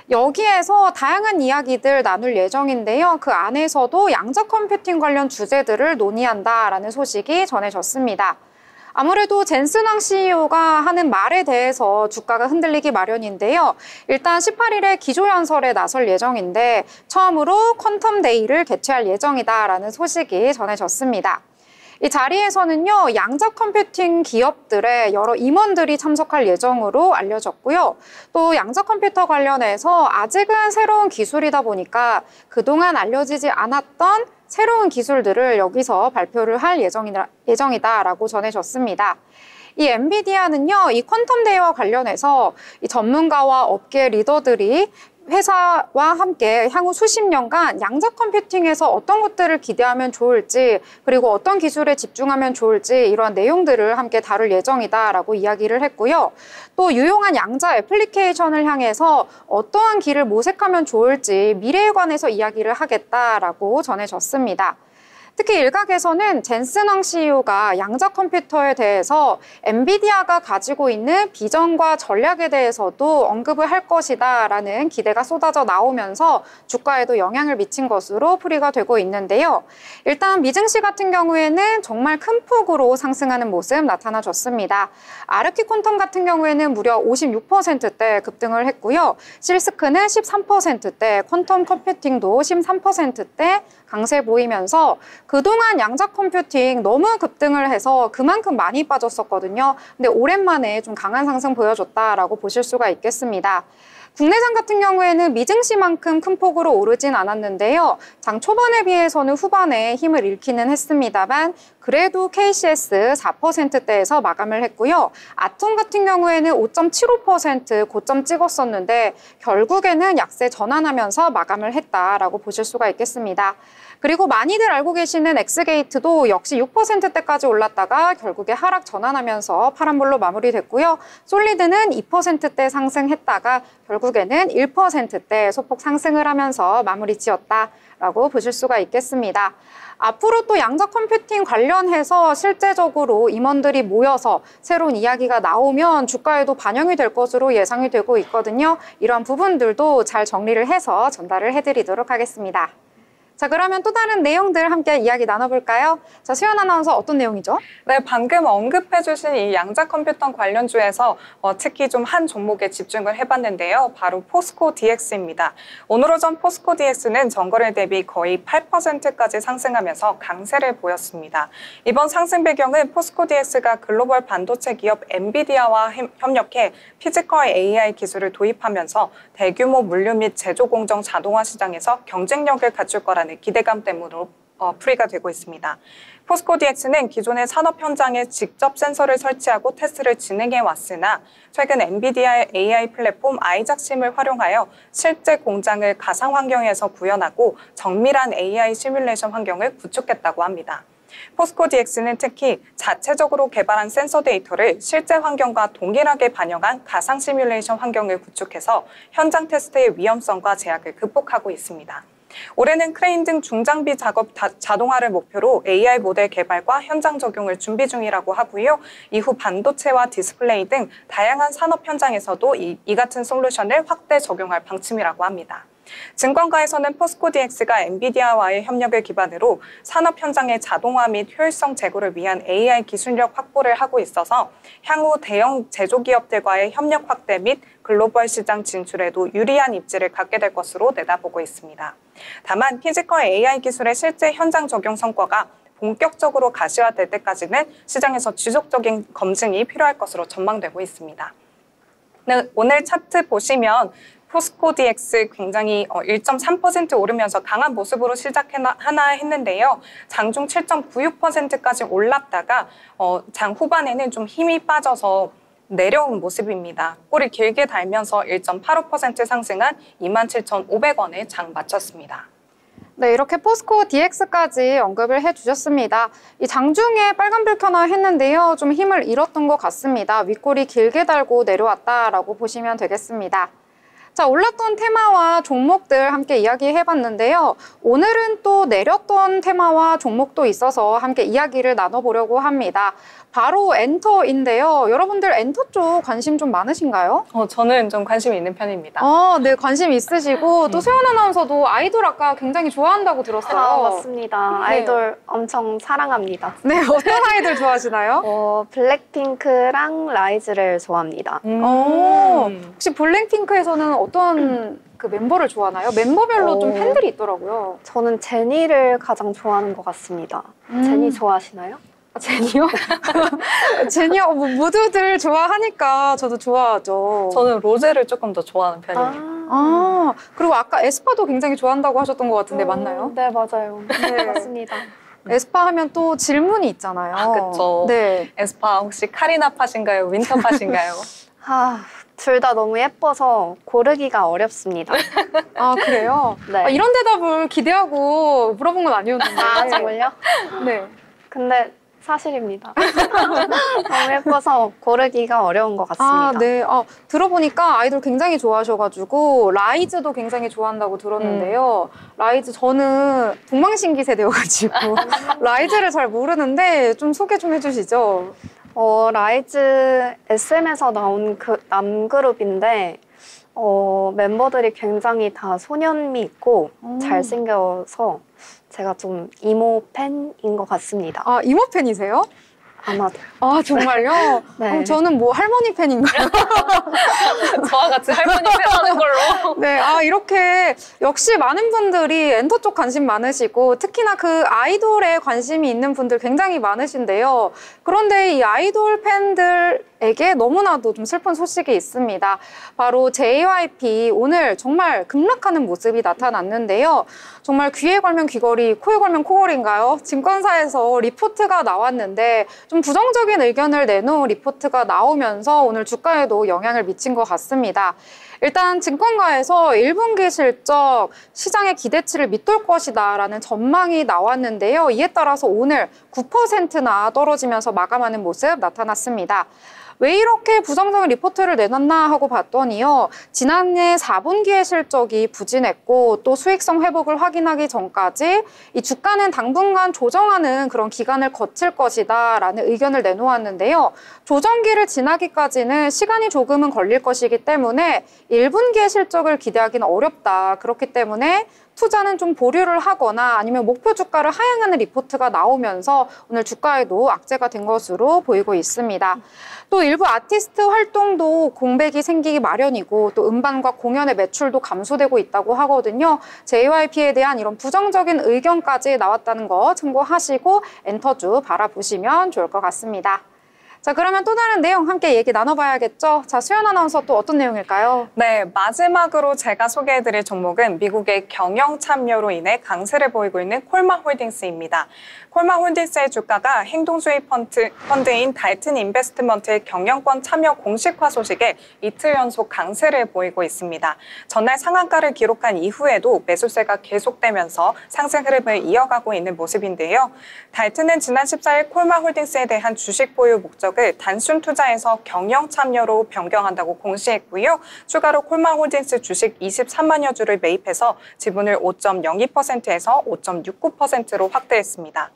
여기에서 다양한 이야기들 나눌 예정인데요. 그 안에서도 양자 컴퓨팅 관련 주제들을 논의한다라는 소식이 전해졌습니다. 아무래도 젠슨왕 CEO가 하는 말에 대해서 주가가 흔들리기 마련인데요. 일단 18일에 기조연설에 나설 예정인데 처음으로 퀀텀 데이를 개최할 예정이다라는 소식이 전해졌습니다. 이 자리에서는요, 양자 컴퓨팅 기업들의 여러 임원들이 참석할 예정으로 알려졌고요. 또 양자 컴퓨터 관련해서 아직은 새로운 기술이다 보니까 그동안 알려지지 않았던 새로운 기술들을 여기서 발표를 할 예정이다라고 전해졌습니다. 이 엔비디아는요, 이 퀀텀 대회와 관련해서 이 전문가와 업계 리더들이 회사와 함께 향후 수십 년간 양자 컴퓨팅에서 어떤 것들을 기대하면 좋을지, 그리고 어떤 기술에 집중하면 좋을지 이러한 내용들을 함께 다룰 예정이다라고 이야기를 했고요. 또 유용한 양자 애플리케이션을 향해서 어떠한 길을 모색하면 좋을지 미래에 관해서 이야기를 하겠다라고 전해졌습니다. 특히 일각에서는 젠슨왕 CEO가 양자 컴퓨터에 대해서 엔비디아가 가지고 있는 비전과 전략에 대해서도 언급을 할 것이다라는 기대가 쏟아져 나오면서 주가에도 영향을 미친 것으로 풀이가 되고 있는데요. 일단 미증시 같은 경우에는 정말 큰 폭으로 상승하는 모습 나타나줬습니다. 아르키 퀀텀 같은 경우에는 무려 56%대 급등을 했고요. 실스크는 13%대, 퀀텀 컴퓨팅도 13%대 강세 보이면서 그동안 양자 컴퓨팅 너무 급등을 해서 그만큼 많이 빠졌었거든요. 근데 오랜만에 좀 강한 상승 보여줬다라고 보실 수가 있겠습니다. 국내장 같은 경우에는 미증시만큼 큰 폭으로 오르진 않았는데요. 장 초반에 비해서는 후반에 힘을 잃기는 했습니다만 그래도 KCS 4%대에서 마감을 했고요. 아톰 같은 경우에는 5.75% 고점 찍었었는데 결국에는 약세 전환하면서 마감을 했다라고 보실 수가 있겠습니다. 그리고 많이들 알고 계시는 엑스게이트도 역시 6%대까지 올랐다가 결국에 하락 전환하면서 파란불로 마무리됐고요. 솔리드는 2%대 상승했다가 결국에는 1%대 소폭 상승을 하면서 마무리 지었다라고 보실 수가 있겠습니다. 앞으로 또 양자 컴퓨팅 관련해서 실제적으로 임원들이 모여서 새로운 이야기가 나오면 주가에도 반영이 될 것으로 예상이 되고 있거든요. 이러한 부분들도 잘 정리를 해서 전달을 해드리도록 하겠습니다. 자, 그러면 또 다른 내용들 함께 이야기 나눠볼까요? 자, 수연 아나운서 어떤 내용이죠? 네, 방금 언급해주신 이 양자 컴퓨터 관련주에서 특히 좀 한 종목에 집중을 해봤는데요. 바로 포스코 DX입니다. 오늘 오전 포스코 DX는 전거래 대비 거의 8%까지 상승하면서 강세를 보였습니다. 이번 상승 배경은 포스코 DX가 글로벌 반도체 기업 엔비디아와 협력해 피지컬 AI 기술을 도입하면서 대규모 물류 및 제조 공정 자동화 시장에서 경쟁력을 갖출 거라는 기대감 때문으로 풀이가 되고 있습니다. 포스코 DX는 기존의 산업 현장에 직접 센서를 설치하고 테스트를 진행해 왔으나 최근 엔비디아의 AI 플랫폼 아이작심을 활용하여 실제 공장을 가상 환경에서 구현하고 정밀한 AI 시뮬레이션 환경을 구축했다고 합니다. 포스코 DX는 특히 자체적으로 개발한 센서 데이터를 실제 환경과 동일하게 반영한 가상 시뮬레이션 환경을 구축해서 현장 테스트의 위험성과 제약을 극복하고 있습니다. 올해는 크레인 등 중장비 작업 자동화를 목표로 AI 모델 개발과 현장 적용을 준비 중이라고 하고요. 이후 반도체와 디스플레이 등 다양한 산업 현장에서도 이 같은 솔루션을 확대 적용할 방침이라고 합니다. 증권가에서는 포스코 DX가 엔비디아와의 협력을 기반으로 산업 현장의 자동화 및 효율성 제고를 위한 AI 기술력 확보를 하고 있어서 향후 대형 제조기업들과의 협력 확대 및 글로벌 시장 진출에도 유리한 입지를 갖게 될 것으로 내다보고 있습니다. 다만 피지컬 AI 기술의 실제 현장 적용 성과가 본격적으로 가시화될 때까지는 시장에서 지속적인 검증이 필요할 것으로 전망되고 있습니다. 네, 오늘 차트 보시면 포스코 DX 굉장히 1.3% 오르면서 강한 모습으로 시작하나 했는데요. 장중 7.96%까지 올랐다가 장 후반에는 좀 힘이 빠져서 내려온 모습입니다. 꼬리 길게 달면서 1.85% 상승한 27,500원에 장 마쳤습니다. 네, 이렇게 포스코 DX까지 언급을 해주셨습니다. 이 장중에 빨간불 켜나 했는데요. 좀 힘을 잃었던 것 같습니다. 윗꼬리 길게 달고 내려왔다라고 보시면 되겠습니다. 자, 올랐던 테마와 종목들 함께 이야기해봤는데요. 오늘은 또 내렸던 테마와 종목도 있어서 함께 이야기를 나눠보려고 합니다. 바로 엔터인데요. 여러분들 엔터 쪽 관심 좀 많으신가요? 저는 좀 관심이 있는 편입니다. 네, 관심 있으시고 또 수연 아나운서도 아이돌 아까 굉장히 좋아한다고 들었어요. 맞습니다. 네. 아이돌 엄청 사랑합니다. 네, 어떤 아이돌 좋아하시나요? 블랙핑크랑 라이즈를 좋아합니다. 혹시 블랙핑크에서는 어떤 그 멤버를 좋아하나요? 멤버별로 좀 팬들이 있더라고요. 저는 제니를 가장 좋아하는 것 같습니다. 제니 좋아하시나요? 제니요? 제니요? 뭐 모두들 좋아하니까 저도 좋아하죠. 저는 로제를 조금 더 좋아하는 편입니다. 그리고 아까 에스파도 굉장히 좋아한다고 하셨던 것 같은데 맞나요? 네, 맞아요. 네. 맞습니다. 에스파 하면 또 질문이 있잖아요. 그렇죠. 네. 에스파 혹시 카리나 팥인가요? 윈터 팥인가요? 둘 다 너무 예뻐서 고르기가 어렵습니다. 아, 그래요? 네. 이런 대답을 기대하고 물어본 건 아니었는데. 정말요? 네. 근데 사실입니다. 너무 예뻐서 고르기가 어려운 것 같습니다. 네. 들어보니까 아이돌 굉장히 좋아하셔가지고 라이즈도 굉장히 좋아한다고 들었는데요. 라이즈 저는 동방신기 세대여가지고 라이즈를 잘 모르는데 좀 소개 좀 해주시죠. 라이즈 SM에서 나온 남그룹인데 멤버들이 굉장히 다 소년미 있고 잘생겨서 제가 좀 이모 팬인 것 같습니다. 이모 팬이세요? 아마도. 정말요? 네. 저는 뭐 할머니 팬인가요? 저와 같이 할머니 팬하는 걸로. 네, 이렇게 역시 많은 분들이 엔터 쪽 관심 많으시고 특히나 그 아이돌에 관심이 있는 분들 굉장히 많으신데요. 그런데 이 아이돌 팬들에게 너무나도 좀 슬픈 소식이 있습니다. 바로 JYP 오늘 정말 급락하는 모습이 나타났는데요. 정말 귀에 걸면 귀걸이, 코에 걸면 코걸이인가요? 증권사에서 리포트가 나왔는데 좀 부정적인 의견을 내놓은 리포트가 나오면서 오늘 주가에도 영향을 미친 것 같습니다. 일단 증권가에서 1분기 실적 시장의 기대치를 밑돌 것이다 라는 전망이 나왔는데요. 이에 따라서 오늘 9%나 떨어지면서 마감하는 모습 나타났습니다. 왜 이렇게 부정적인 리포트를 내놨나 하고 봤더니요. 지난해 4분기의 실적이 부진했고 또 수익성 회복을 확인하기 전까지 이 주가는 당분간 조정하는 그런 기간을 거칠 것이다 라는 의견을 내놓았는데요. 조정기를 지나기까지는 시간이 조금은 걸릴 것이기 때문에 1분기의 실적을 기대하기는 어렵다. 그렇기 때문에 투자는 좀 보류를 하거나 아니면 목표 주가를 하향하는 리포트가 나오면서 오늘 주가에도 악재가 된 것으로 보이고 있습니다. 또 일부 아티스트 활동도 공백이 생기기 마련이고 또 음반과 공연의 매출도 감소되고 있다고 하거든요. JYP에 대한 이런 부정적인 의견까지 나왔다는 거 참고하시고 엔터주 바라보시면 좋을 것 같습니다. 자, 그러면 또 다른 내용 함께 얘기 나눠봐야겠죠? 자, 수연 아나운서 또 어떤 내용일까요? 네, 마지막으로 제가 소개해드릴 종목은 미국의 경영 참여로 인해 강세를 보이고 있는 콜마홀딩스입니다. 콜마홀딩스의 주가가 행동주의 펀드인 달튼 인베스트먼트의 경영권 참여 공식화 소식에 이틀 연속 강세를 보이고 있습니다. 전날 상한가를 기록한 이후에도 매수세가 계속되면서 상승 흐름을 이어가고 있는 모습인데요. 달튼은 지난 14일 콜마홀딩스에 대한 주식 보유 목적을 단순 투자에서 경영 참여로 변경한다고 공시했고요. 추가로 콜마홀딩스 주식 23만여 주를 매입해서 지분을 5.02%에서 5.69%로 확대했습니다.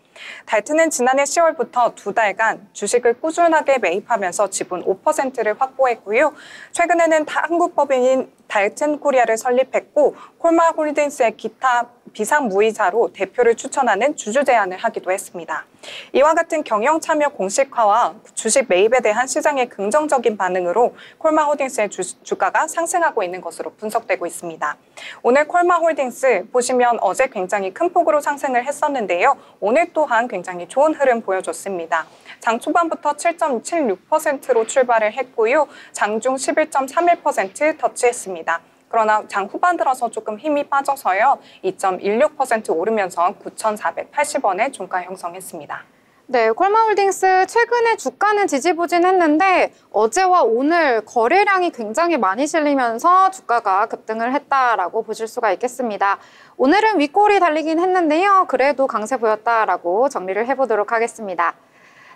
달튼은 지난해 10월부터 2달간 주식을 꾸준하게 매입하면서 지분 5%를 확보했고요. 최근에는 한국법인인 달튼 코리아를 설립했고 콜마홀딩스의 기타 비상무이자로 대표를 추천하는 주주 제안을 하기도 했습니다. 이와 같은 경영 참여 공식화와 주식 매입에 대한 시장의 긍정적인 반응으로 콜마홀딩스의 주가가 상승하고 있는 것으로 분석되고 있습니다. 오늘 콜마홀딩스 보시면 어제 굉장히 큰 폭으로 상승을 했었는데요. 오늘 또한 굉장히 좋은 흐름 보여줬습니다. 장 초반부터 7.76%로 출발을 했고요. 장중 11.31% 터치했습니다. 그러나 장 후반 들어서 조금 힘이 빠져서요. 2.16% 오르면서 9,480원에 종가 형성했습니다. 네, 콜마홀딩스 최근에 주가는 지지부진했는데 어제와 오늘 거래량이 굉장히 많이 실리면서 주가가 급등을 했다라고 보실 수가 있겠습니다. 오늘은 윗골이 달리긴 했는데요. 그래도 강세 보였다라고 정리를 해보도록 하겠습니다.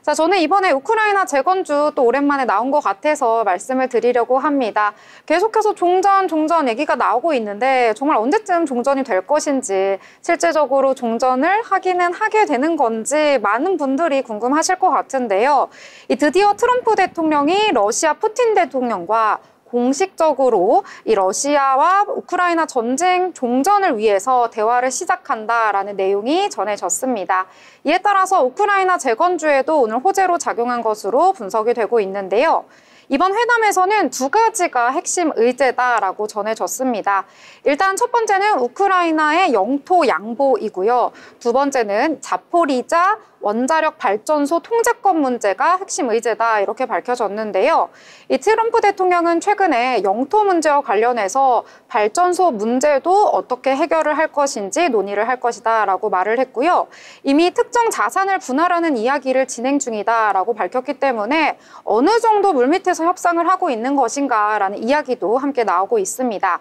자, 저는 이번에 우크라이나 재건주 또 오랜만에 나온 것 같아서 말씀을 드리려고 합니다. 계속해서 종전 얘기가 나오고 있는데 정말 언제쯤 종전이 될 것인지 실제적으로 종전을 하기는 하게 되는 건지 많은 분들이 궁금하실 것 같은데요. 드디어 트럼프 대통령이 러시아 푸틴 대통령과 공식적으로 이 러시아와 우크라이나 전쟁 종전을 위해서 대화를 시작한다라는 내용이 전해졌습니다. 이에 따라서 우크라이나 재건주에도 오늘 호재로 작용한 것으로 분석이 되고 있는데요. 이번 회담에서는 두 가지가 핵심 의제다라고 전해졌습니다. 일단 첫 번째는 우크라이나의 영토 양보이고요. 두 번째는 자포리자 원자력 발전소 통제권 문제가 핵심 의제다 이렇게 밝혀졌는데요. 이 트럼프 대통령은 최근에 영토 문제와 관련해서 발전소 문제도 어떻게 해결을 할 것인지 논의를 할 것이다 라고 말을 했고요. 이미 특정 자산을 분할하는 이야기를 진행 중이다라고 밝혔기 때문에 어느 정도 물밑에서 협상을 하고 있는 것인가라는 이야기도 함께 나오고 있습니다.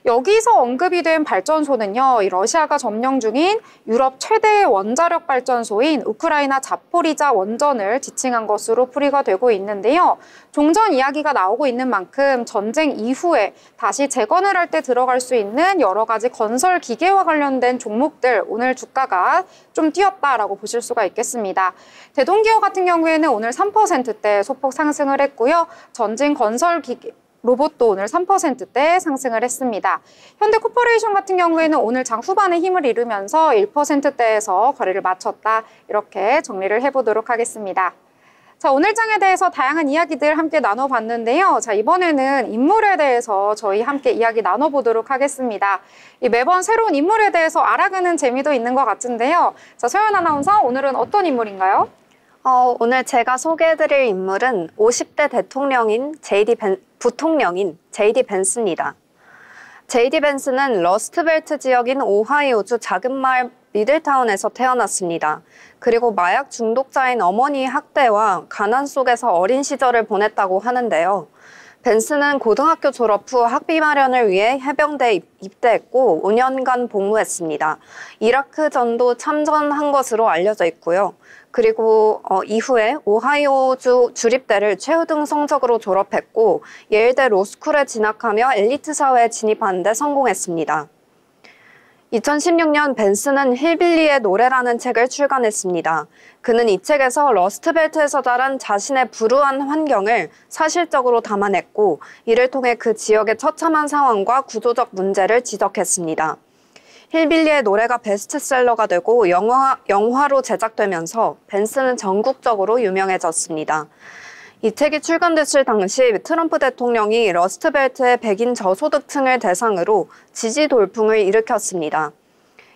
여기서 언급이 된 발전소는요, 이 러시아가 점령 중인 유럽 최대의 원자력 발전소인 우크라이나 자포리자 원전을 지칭한 것으로 풀이가 되고 있는데요. 종전 이야기가 나오고 있는 만큼 전쟁 이후에 다시 재건을 할 때 들어갈 수 있는 여러 가지 건설 기계와 관련된 종목들, 오늘 주가가 좀 뛰었다라고 보실 수가 있겠습니다. 대동기업 같은 경우에는 오늘 3%대 소폭 상승을 했고요. 전진 건설 기계, 로봇도 오늘 3%대 상승을 했습니다. 현대코퍼레이션 같은 경우에는 오늘 장 후반에 힘을 잃으면서 1%대에서 거래를 마쳤다. 이렇게 정리를 해보도록 하겠습니다. 자, 오늘 장에 대해서 다양한 이야기들 함께 나눠봤는데요. 자, 이번에는 인물에 대해서 저희 함께 이야기 나눠보도록 하겠습니다. 매번 새로운 인물에 대해서 알아가는 재미도 있는 것 같은데요. 자, 서연 아나운서, 오늘은 어떤 인물인가요? 오늘 제가 소개해드릴 인물은 50대 부통령인 J.D. 벤스입니다. J.D. 벤스는 러스트벨트 지역인 오하이오주 작은 마을 미들타운에서 태어났습니다. 그리고 마약 중독자인 어머니의 학대와 가난 속에서 어린 시절을 보냈다고 하는데요. 벤스는 고등학교 졸업 후 학비 마련을 위해 해병대에 입대했고 5년간 복무했습니다. 이라크전도 참전한 것으로 알려져 있고요. 그리고 이후에 오하이오주 주립대를 최우등 성적으로 졸업했고 예일대 로스쿨에 진학하며 엘리트 사회에 진입하는 데 성공했습니다. 2016년 벤스는 힐빌리의 노래라는 책을 출간했습니다. 그는 이 책에서 러스트벨트에서 자란 자신의 불우한 환경을 사실적으로 담아냈고 이를 통해 그 지역의 처참한 상황과 구조적 문제를 지적했습니다. 힐빌리의 노래가 베스트셀러가 되고 영화로 제작되면서 벤스는 전국적으로 유명해졌습니다. 이 책이 출간됐을 당시 트럼프 대통령이 러스트벨트의 백인 저소득층을 대상으로 지지 돌풍을 일으켰습니다.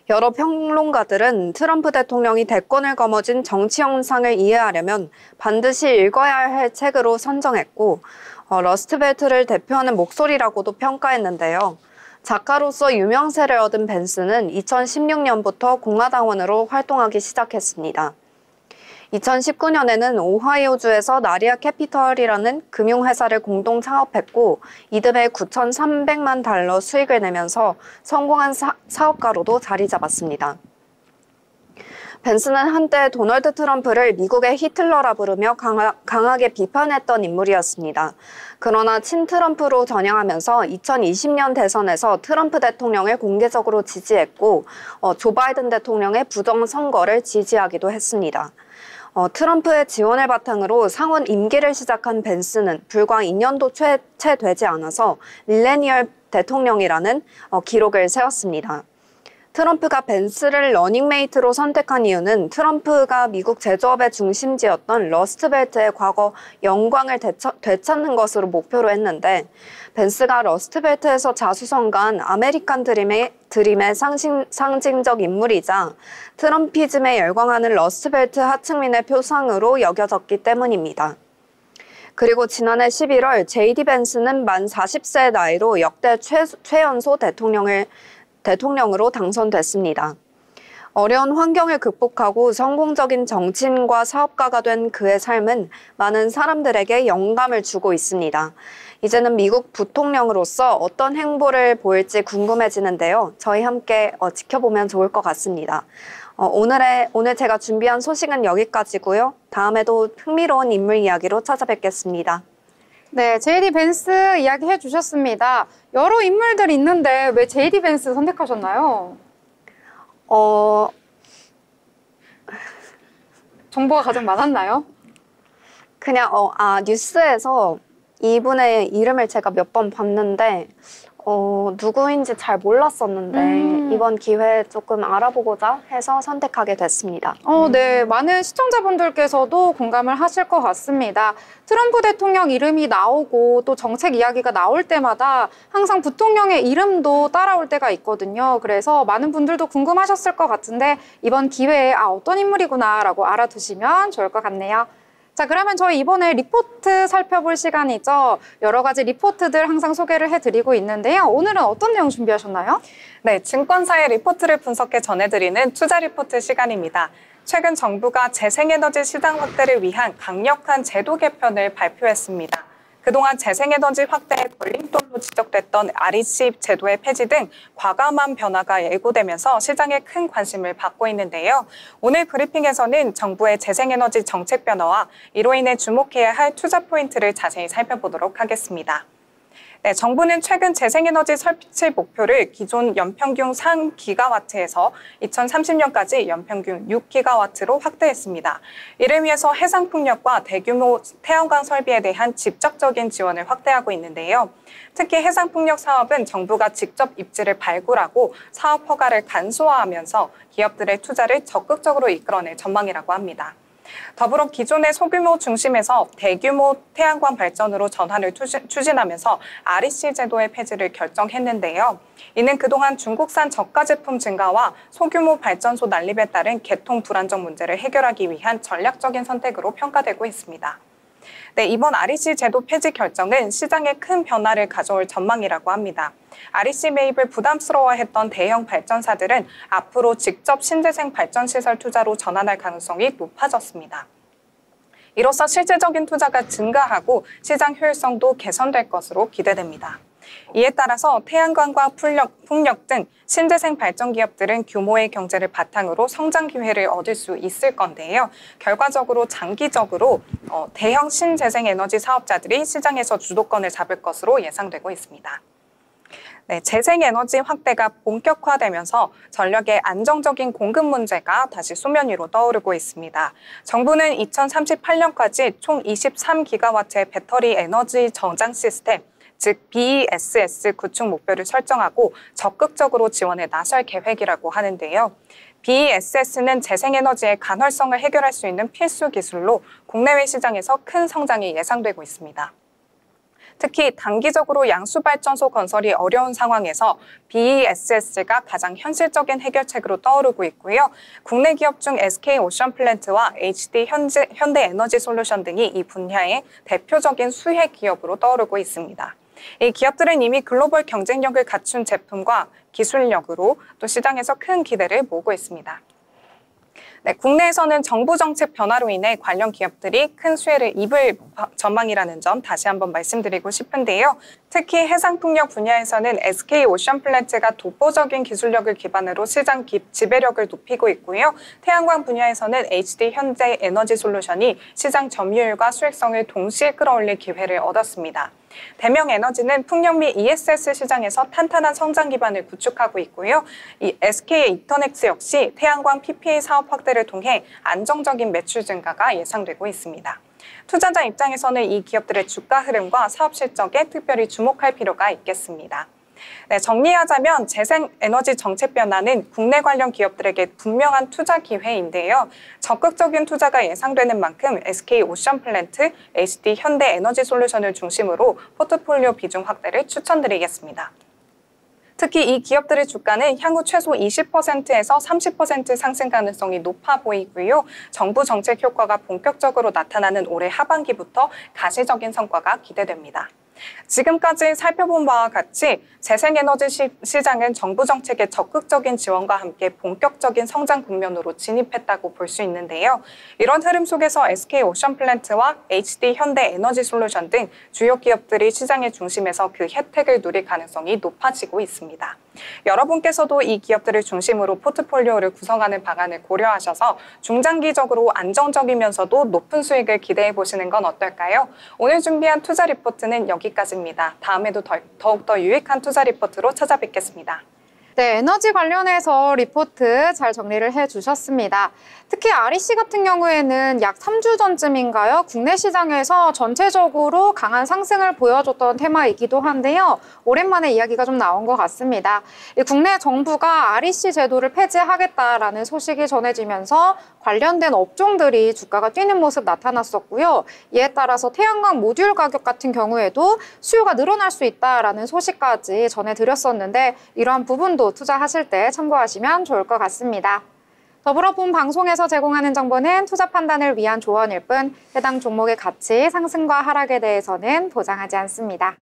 여러 평론가들은 트럼프 대통령이 대권을 거머쥔 정치 현상을 이해하려면 반드시 읽어야 할 책으로 선정했고 러스트벨트를 대표하는 목소리라고도 평가했는데요. 작가로서 유명세를 얻은 벤스는 2016년부터 공화당원으로 활동하기 시작했습니다. 2019년에는 오하이오주에서 나리아 캐피털이라는 금융회사를 공동 창업했고 이듬해 9,300만 달러 수익을 내면서 성공한 사업가로도 자리 잡았습니다. 벤스는 한때 도널드 트럼프를 미국의 히틀러라 부르며 강하게 비판했던 인물이었습니다. 그러나 친트럼프로 전향하면서 2020년 대선에서 트럼프 대통령을 공개적으로 지지했고 조 바이든 대통령의 부정선거를 지지하기도 했습니다. 트럼프의 지원을 바탕으로 상원 임기를 시작한 벤스는 불과 2년도 채 되지 않아서 밀레니얼 대통령이라는 기록을 세웠습니다. 트럼프가 벤스를 러닝메이트로 선택한 이유는 트럼프가 미국 제조업의 중심지였던 러스트벨트의 과거 영광을 되찾는 것으로 목표로 했는데 벤스가 러스트벨트에서 자수성가한 아메리칸 드림의 상징적 인물이자 트럼피즘에 열광하는 러스트벨트 하층민의 표상으로 여겨졌기 때문입니다. 그리고 지난해 11월 J.D. 벤스는 만 40세의 나이로 역대 최연소 대통령으로 당선됐습니다. 어려운 환경을 극복하고 성공적인 정치인과 사업가가 된 그의 삶은 많은 사람들에게 영감을 주고 있습니다. 이제는 미국 부통령으로서 어떤 행보를 보일지 궁금해지는데요. 저희 함께 지켜보면 좋을 것 같습니다. 오늘 제가 준비한 소식은 여기까지고요. 다음에도 흥미로운 인물 이야기로 찾아뵙겠습니다. 네, J.D. 벤스 이야기 해주셨습니다. 여러 인물들이 있는데 왜 J.D. 벤스 선택하셨나요? 정보가 가장 많았나요? 그냥 뉴스에서 이분의 이름을 제가 몇 번 봤는데 누구인지 잘 몰랐었는데 이번 기회에 조금 알아보고자 해서 선택하게 됐습니다. 네. 많은 시청자분들께서도 공감을 하실 것 같습니다. 트럼프 대통령 이름이 나오고 또 정책 이야기가 나올 때마다 항상 부통령의 이름도 따라올 때가 있거든요. 그래서 많은 분들도 궁금하셨을 것 같은데 이번 기회에 어떤 인물이구나라고 알아두시면 좋을 것 같네요. 자, 그러면 저희 이번에 리포트 살펴볼 시간이죠. 여러 가지 리포트들 항상 소개를 해드리고 있는데요. 오늘은 어떤 내용 준비하셨나요? 네, 증권사의 리포트를 분석해 전해드리는 투자 리포트 시간입니다. 최근 정부가 재생에너지 시장 확대를 위한 강력한 제도 개편을 발표했습니다. 그동안 재생에너지 확대의 걸림돌로 지적됐던 REC 제도의 폐지 등 과감한 변화가 예고되면서 시장에 큰 관심을 받고 있는데요. 오늘 브리핑에서는 정부의 재생에너지 정책 변화와 이로 인해 주목해야 할 투자 포인트를 자세히 살펴보도록 하겠습니다. 네, 정부는 최근 재생에너지 설치 목표를 기존 연평균 3기가와트에서 2030년까지 연평균 6기가와트로 확대했습니다. 이를 위해서 해상풍력과 대규모 태양광 설비에 대한 직접적인 지원을 확대하고 있는데요. 특히 해상풍력 사업은 정부가 직접 입지를 발굴하고 사업 허가를 간소화하면서 기업들의 투자를 적극적으로 이끌어낼 전망이라고 합니다. 더불어 기존의 소규모 중심에서 대규모 태양광 발전으로 전환을 추진하면서 REC 제도의 폐지를 결정했는데요. 이는 그동안 중국산 저가 제품 증가와 소규모 발전소 난립에 따른 개통 불안정 문제를 해결하기 위한 전략적인 선택으로 평가되고 있습니다. 네, 이번 REC 제도 폐지 결정은 시장에 큰 변화를 가져올 전망이라고 합니다. REC 매입을 부담스러워했던 대형 발전사들은 앞으로 직접 신재생 발전시설 투자로 전환할 가능성이 높아졌습니다. 이로써 실질적인 투자가 증가하고 시장 효율성도 개선될 것으로 기대됩니다. 이에 따라서 태양광과 풍력 등 신재생 발전 기업들은 규모의 경제를 바탕으로 성장 기회를 얻을 수 있을 건데요. 결과적으로 장기적으로 대형 신재생 에너지 사업자들이 시장에서 주도권을 잡을 것으로 예상되고 있습니다. 네, 재생에너지 확대가 본격화되면서 전력의 안정적인 공급 문제가 다시 수면 위로 떠오르고 있습니다. 정부는 2038년까지 총 23기가와트의 배터리 에너지 저장 시스템, 즉 BESS 구축 목표를 설정하고 적극적으로 지원에 나설 계획이라고 하는데요. BESS는 재생에너지의 간헐성을 해결할 수 있는 필수 기술로 국내외 시장에서 큰 성장이 예상되고 있습니다. 특히 단기적으로 양수발전소 건설이 어려운 상황에서 BESS가 가장 현실적인 해결책으로 떠오르고 있고요. 국내 기업 중 SK오션플랜트와 HD 현대에너지솔루션 등이 이 분야의 대표적인 수혜 기업으로 떠오르고 있습니다. 이 기업들은 이미 글로벌 경쟁력을 갖춘 제품과 기술력으로 또 시장에서 큰 기대를 모으고 있습니다. 네, 국내에서는 정부 정책 변화로 인해 관련 기업들이 큰 수혜를 입을 전망이라는 점 다시 한번 말씀드리고 싶은데요. 특히 해상풍력 분야에서는 SK오션플랜트가 독보적인 기술력을 기반으로 시장 지배력을 높이고 있고요. 태양광 분야에서는 HD 현대에너지솔루션이 시장 점유율과 수익성을 동시에 끌어올릴 기회를 얻었습니다. 대명에너지는 풍력 및 ESS 시장에서 탄탄한 성장 기반을 구축하고 있고요. 이 SK 이터넥스 역시 태양광 PPA 사업 확대를 통해 안정적인 매출 증가가 예상되고 있습니다. 투자자 입장에서는 이 기업들의 주가 흐름과 사업 실적에 특별히 주목할 필요가 있겠습니다. 네, 정리하자면 재생에너지 정책 변화는 국내 관련 기업들에게 분명한 투자 기회인데요. 적극적인 투자가 예상되는 만큼 SK오션플랜트, HD 현대에너지솔루션을 중심으로 포트폴리오 비중 확대를 추천드리겠습니다. 특히 이 기업들의 주가는 향후 최소 20%에서 30% 상승 가능성이 높아 보이고요. 정부 정책 효과가 본격적으로 나타나는 올해 하반기부터 가시적인 성과가 기대됩니다. 지금까지 살펴본 바와 같이 재생에너지 시장은 정부 정책의 적극적인 지원과 함께 본격적인 성장 국면으로 진입했다고 볼 수 있는데요. 이런 흐름 속에서 SK오션플랜트와 HD 현대에너지솔루션 등 주요 기업들이 시장의 중심에서 그 혜택을 누릴 가능성이 높아지고 있습니다. 여러분께서도 이 기업들을 중심으로 포트폴리오를 구성하는 방안을 고려하셔서 중장기적으로 안정적이면서도 높은 수익을 기대해 보시는 건 어떨까요? 오늘 준비한 투자 리포트는 여기까지입니다. 다음에도 더욱더 유익한 투자 리포트로 찾아뵙겠습니다. 네, 에너지 관련해서 리포트 잘 정리를 해주셨습니다. 특히 REC 같은 경우에는 약 3주 전쯤인가요? 국내 시장에서 전체적으로 강한 상승을 보여줬던 테마이기도 한데요. 오랜만에 이야기가 좀 나온 것 같습니다. 국내 정부가 REC 제도를 폐지하겠다라는 소식이 전해지면서 관련된 업종들이 주가가 뛰는 모습 나타났었고요. 이에 따라서 태양광 모듈 가격 같은 경우에도 수요가 늘어날 수 있다라는 소식까지 전해드렸었는데 이러한 부분도 투자하실 때 참고하시면 좋을 것 같습니다. 더불어 본 방송에서 제공하는 정보는 투자 판단을 위한 조언일 뿐 해당 종목의 가치, 상승과 하락에 대해서는 보장하지 않습니다.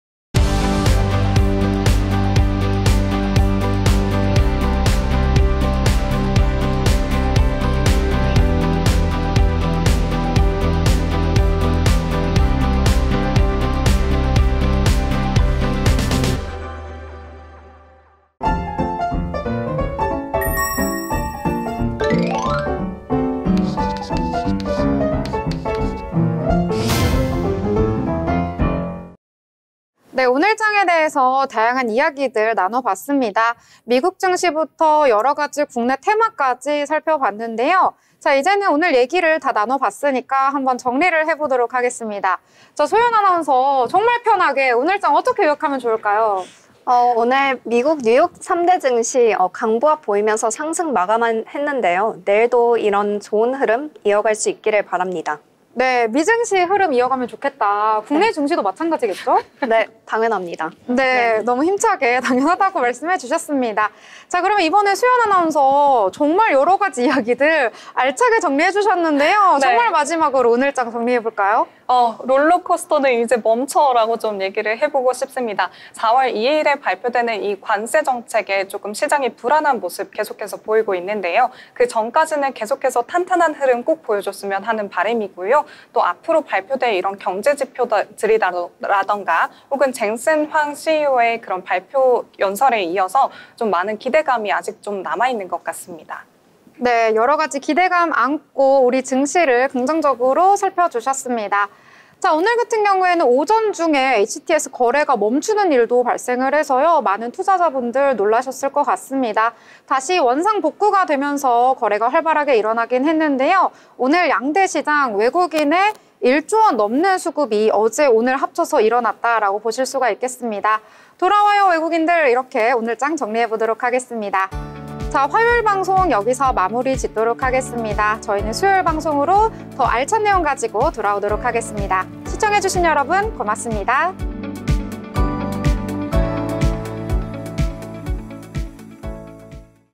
네, 오늘 장에 대해서 다양한 이야기들 나눠봤습니다. 미국 증시부터 여러 가지 국내 테마까지 살펴봤는데요. 자, 이제는 오늘 얘기를 다 나눠봤으니까 한번 정리를 해보도록 하겠습니다. 저 소연 아나운서 정말 편하게 오늘 장 어떻게 요약하면 좋을까요? 오늘 미국 뉴욕 3대 증시 강보합 보이면서 상승 마감했는데요. 내일도 이런 좋은 흐름 이어갈 수 있기를 바랍니다. 네, 미증시 흐름 이어가면 좋겠다. 국내 증시도 마찬가지겠죠? 네, 당연합니다. 네, 너무 힘차게 당연하다고 말씀해 주셨습니다. 자, 그러면 이번에 수연 아나운서 정말 여러 가지 이야기들 알차게 정리해 주셨는데요. 네. 정말 마지막으로 오늘 장 정리해 볼까요? 롤러코스터는 이제 멈춰라고 좀 얘기를 해보고 싶습니다. 4월 2일에 발표되는 이 관세 정책에 조금 시장이 불안한 모습 계속해서 보이고 있는데요. 그 전까지는 계속해서 탄탄한 흐름 꼭 보여줬으면 하는 바람이고요. 또 앞으로 발표될 이런 경제 지표들이라던가 혹은 쟁슨 황 CEO의 그런 발표 연설에 이어서 좀 많은 기대감이 아직 좀 남아있는 것 같습니다. 네, 여러 가지 기대감 안고 우리 증시를 긍정적으로 살펴주셨습니다. 자, 오늘 같은 경우에는 오전 중에 HTS 거래가 멈추는 일도 발생을 해서요. 많은 투자자분들 놀라셨을 것 같습니다. 다시 원상 복구가 되면서 거래가 활발하게 일어나긴 했는데요. 오늘 양대 시장 외국인의 1조 원 넘는 수급이 어제 오늘 합쳐서 일어났다라고 보실 수가 있겠습니다. 돌아와요 외국인들, 이렇게 오늘 장 정리해 보도록 하겠습니다. 자, 화요일 방송 여기서 마무리 짓도록 하겠습니다. 저희는 수요일 방송으로 더 알찬 내용 가지고 돌아오도록 하겠습니다. 시청해주신 여러분 고맙습니다.